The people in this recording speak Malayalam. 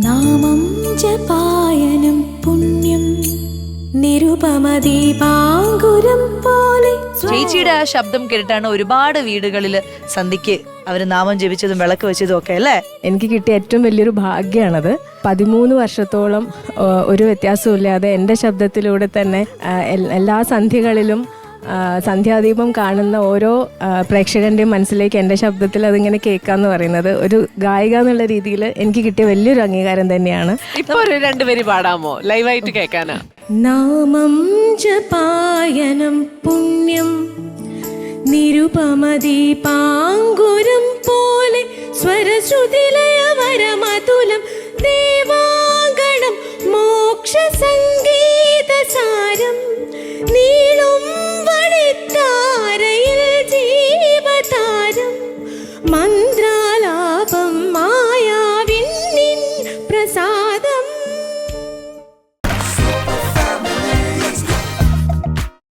നാമം ജപായനം പുണ്യം നിരുപമദീപാങ്കുരം പോലെ. ചേച്ചിയുടെ ആ ശബ്ദം കേട്ടിട്ടാണ് ഒരുപാട് വീടുകളിൽ സന്ധ്യക്ക് അവര് നാമം ജപിച്ചതും വിളക്ക് വെച്ചതും ഒക്കെ അല്ലേ. എനിക്ക് കിട്ടിയ ഏറ്റവും വലിയൊരു ഭാഗ്യമാണത്. 13 വർഷത്തോളം ഒരു വ്യത്യാസമില്ലാതെ എൻ്റെ ശബ്ദത്തിലൂടെ തന്നെ എല്ലാ സന്ധ്യകളിലും സന്ധ്യാദീപം കാണുന്ന ഓരോ പ്രേക്ഷകൻ്റെയും മനസ്സിലേക്ക് എൻ്റെ ശബ്ദത്തിൽ അതിങ്ങനെ കേൾക്കാന്ന് പറയുന്നത് ഒരു ഗായിക എന്നുള്ള രീതിയിൽ എനിക്ക് കിട്ടിയ വലിയൊരു അംഗീകാരം തന്നെയാണ്. ഇപ്പൊ ഒരു 2 വരി പാടാമോ ലൈവായിട്ട് കേൾക്കാനാ? നാമം ജപായനം പുണ്യം നിരുപമദീപാങ്കുരം പോലെ സ്വരശ്രുതിലയ വരമതുലം ദേവാങ്കണം മോക്ഷ